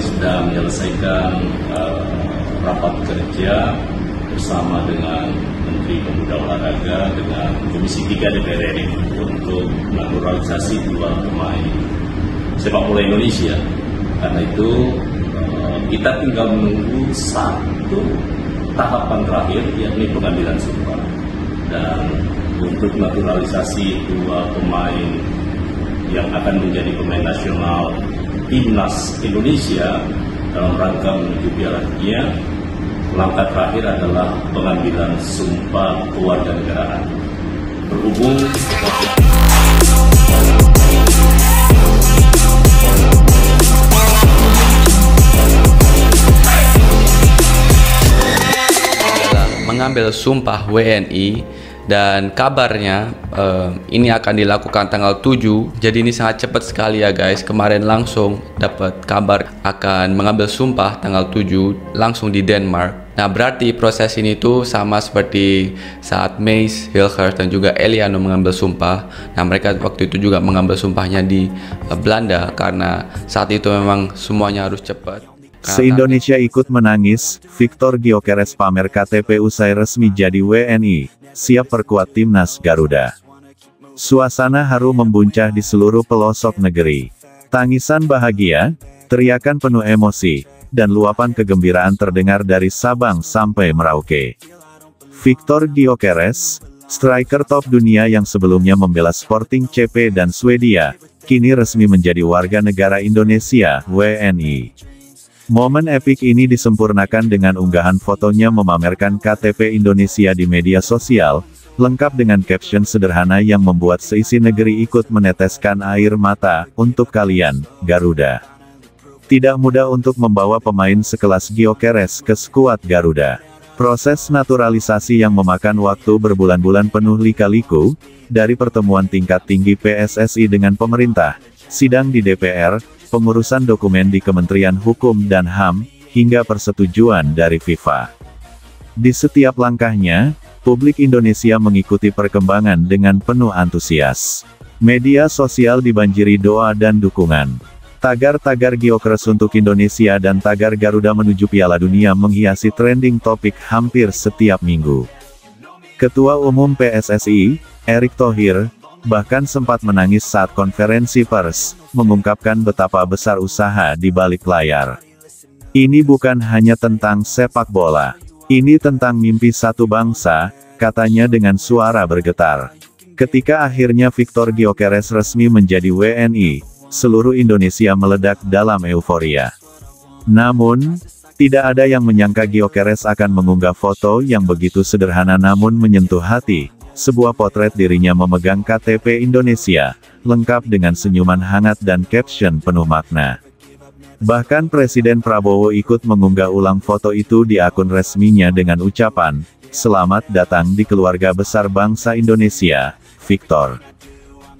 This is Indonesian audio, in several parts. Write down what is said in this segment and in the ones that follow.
sedang menyelesaikan rapat kerja bersama dengan Menteri Pemuda Olahraga dengan Komisi 3 DPR RI untuk naturalisasi 2 pemain sepak bola Indonesia. Karena itu kita tinggal menunggu satu tahapan terakhir, yakni pengambilan sumpah. Dan untuk naturalisasi 2 pemain yang akan menjadi pemain nasional Timnas Indonesia dalam rangka menuju Piala Dunia, langkah terakhir adalah pengambilan sumpah kewarganegaraan. Berhubung mengambil sumpah WNI, dan kabarnya ini akan dilakukan tanggal 7. Jadi ini sangat cepat sekali ya guys. Kemarin langsung dapat kabar akan mengambil sumpah tanggal 7 langsung di Denmark. Nah, berarti proses ini tuh sama seperti saat Mace, Hilgers dan juga Eliano mengambil sumpah. Nah, mereka waktu itu juga mengambil sumpahnya di Belanda karena saat itu memang semuanya harus cepat. Se-Indonesia ikut menangis, Victor Gyökeres pamer KTP usai resmi jadi WNI, siap perkuat Timnas Garuda. Suasana haru membuncah di seluruh pelosok negeri. Tangisan bahagia, teriakan penuh emosi, dan luapan kegembiraan terdengar dari Sabang sampai Merauke. Victor Gyökeres, striker top dunia yang sebelumnya membela Sporting CP dan Swedia, kini resmi menjadi warga negara Indonesia, WNI. Momen epik ini disempurnakan dengan unggahan fotonya memamerkan KTP Indonesia di media sosial, lengkap dengan caption sederhana yang membuat seisi negeri ikut meneteskan air mata. Untuk kalian, Garuda. Tidak mudah untuk membawa pemain sekelas Gyökeres ke skuad Garuda. Proses naturalisasi yang memakan waktu berbulan-bulan penuh lika-liku, dari pertemuan tingkat tinggi PSSI dengan pemerintah, sidang di DPR, pengurusan dokumen di Kementerian Hukum dan HAM, hingga persetujuan dari FIFA. Di setiap langkahnya, publik Indonesia mengikuti perkembangan dengan penuh antusias. Media sosial dibanjiri doa dan dukungan. Tagar-tagar Gyökeres untuk Indonesia dan tagar Garuda menuju Piala Dunia menghiasi trending topik hampir setiap minggu. Ketua Umum PSSI, Erick Thohir, bahkan sempat menangis saat konferensi pers, mengungkapkan betapa besar usaha di balik layar. Ini bukan hanya tentang sepak bola. Ini tentang mimpi satu bangsa, katanya dengan suara bergetar. Ketika akhirnya Victor Gyökeres resmi menjadi WNI, seluruh Indonesia meledak dalam euforia. Namun, tidak ada yang menyangka Gyökeres akan mengunggah foto yang begitu sederhana namun menyentuh hati. Sebuah potret dirinya memegang KTP Indonesia, lengkap dengan senyuman hangat dan caption penuh makna. Bahkan Presiden Prabowo ikut mengunggah ulang foto itu di akun resminya dengan ucapan, "Selamat datang di keluarga besar bangsa Indonesia, Victor."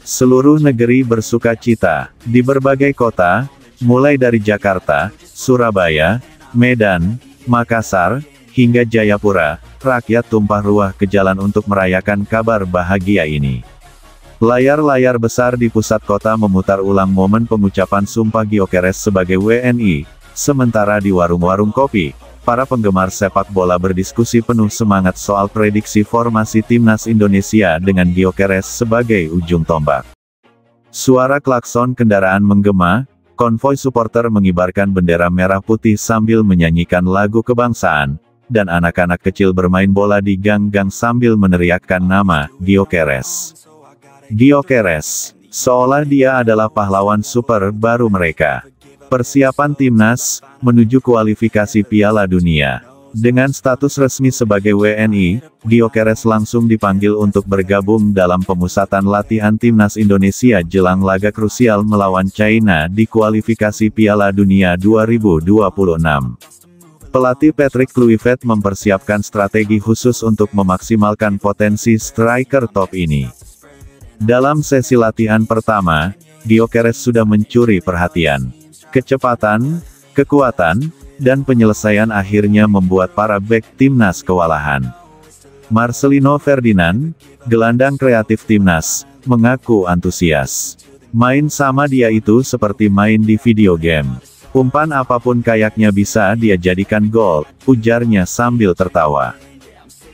Seluruh negeri bersuka cita, di berbagai kota, mulai dari Jakarta, Surabaya, Medan, Makassar, hingga Jayapura, rakyat tumpah ruah ke jalan untuk merayakan kabar bahagia ini. Layar-layar besar di pusat kota memutar ulang momen pengucapan sumpah Gyökeres sebagai WNI, sementara di warung-warung kopi, para penggemar sepak bola berdiskusi penuh semangat soal prediksi formasi Timnas Indonesia dengan Gyökeres sebagai ujung tombak. Suara klakson kendaraan menggema, konvoi supporter mengibarkan bendera merah putih sambil menyanyikan lagu kebangsaan, dan anak-anak kecil bermain bola di gang-gang sambil meneriakkan nama Gyökeres. Gyökeres, seolah dia adalah pahlawan super baru mereka. Persiapan timnas menuju kualifikasi Piala Dunia. Dengan status resmi sebagai WNI, Gyökeres langsung dipanggil untuk bergabung dalam pemusatan latihan timnas Indonesia jelang laga krusial melawan China di kualifikasi Piala Dunia 2026. Pelatih Patrick Kluivert mempersiapkan strategi khusus untuk memaksimalkan potensi striker top ini. Dalam sesi latihan pertama, Gyökeres sudah mencuri perhatian. Kecepatan, kekuatan, dan penyelesaian akhirnya membuat para bek timnas kewalahan. Marcelino Ferdinand, gelandang kreatif timnas, mengaku antusias. Main sama dia itu seperti main di video game. Umpan apapun kayaknya bisa dia jadikan gol, ujarnya sambil tertawa.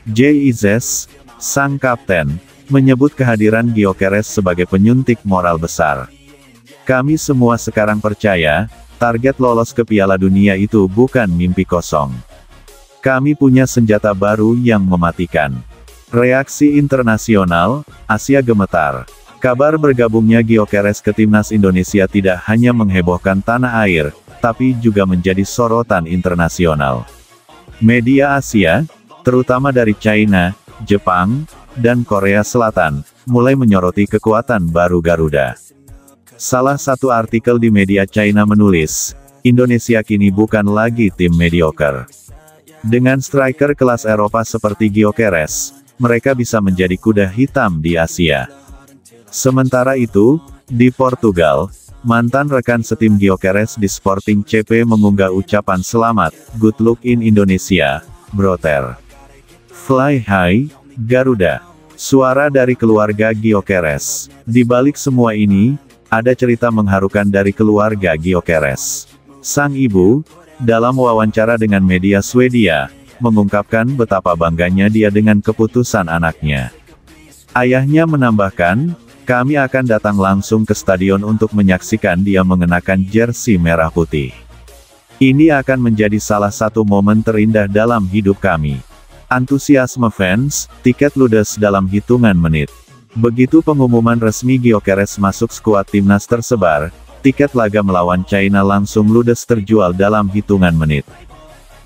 JIZES, sang kapten, menyebut kehadiran Gyökeres sebagai penyuntik moral besar. Kami semua sekarang percaya, target lolos ke Piala Dunia itu bukan mimpi kosong. Kami punya senjata baru yang mematikan. Reaksi internasional, Asia gemetar. Kabar bergabungnya Gyökeres ke timnas Indonesia tidak hanya menghebohkan tanah air, tapi juga menjadi sorotan internasional. Media Asia, terutama dari China, Jepang, dan Korea Selatan, mulai menyoroti kekuatan baru Garuda. Salah satu artikel di media China menulis, Indonesia kini bukan lagi tim mediocre. Dengan striker kelas Eropa seperti Gyökeres, mereka bisa menjadi kuda hitam di Asia. Sementara itu, di Portugal, mantan rekan setim Gyökeres di Sporting CP mengunggah ucapan selamat, "Good luck in Indonesia, brother. Fly high, Garuda." Suara dari keluarga Gyökeres. Di balik semua ini, ada cerita mengharukan dari keluarga Gyökeres. Sang ibu, dalam wawancara dengan media Swedia, mengungkapkan betapa bangganya dia dengan keputusan anaknya. Ayahnya menambahkan, "Kami akan datang langsung ke stadion untuk menyaksikan dia mengenakan jersey merah putih. Ini akan menjadi salah satu momen terindah dalam hidup kami." Antusiasme fans, tiket ludes dalam hitungan menit. Begitu pengumuman resmi Gyökeres masuk skuad timnas tersebar, tiket laga melawan China langsung ludes terjual dalam hitungan menit.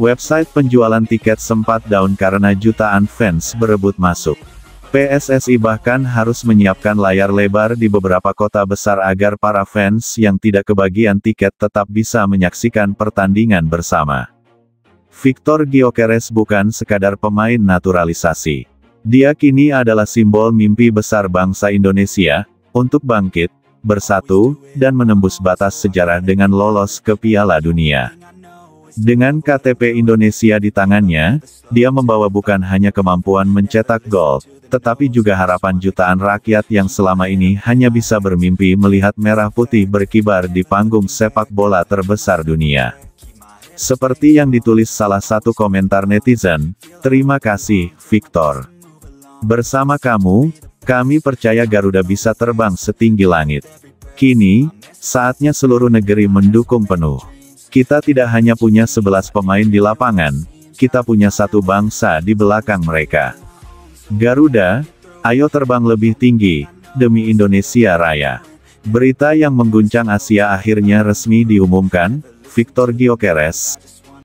Website penjualan tiket sempat down karena jutaan fans berebut masuk. PSSI bahkan harus menyiapkan layar lebar di beberapa kota besar agar para fans yang tidak kebagian tiket tetap bisa menyaksikan pertandingan bersama. Victor Gyökeres bukan sekadar pemain naturalisasi. Dia kini adalah simbol mimpi besar bangsa Indonesia, untuk bangkit, bersatu, dan menembus batas sejarah dengan lolos ke Piala Dunia. Dengan KTP Indonesia di tangannya, dia membawa bukan hanya kemampuan mencetak gol, tetapi juga harapan jutaan rakyat yang selama ini hanya bisa bermimpi melihat merah putih berkibar di panggung sepak bola terbesar dunia. Seperti yang ditulis salah satu komentar netizen, "Terima kasih, Victor. Bersama kamu, kami percaya Garuda bisa terbang setinggi langit. Kini, saatnya seluruh negeri mendukung penuh. Kita tidak hanya punya 11 pemain di lapangan, kita punya satu bangsa di belakang mereka. Garuda, ayo terbang lebih tinggi, demi Indonesia Raya." Berita yang mengguncang Asia akhirnya resmi diumumkan, Victor Gyökeres,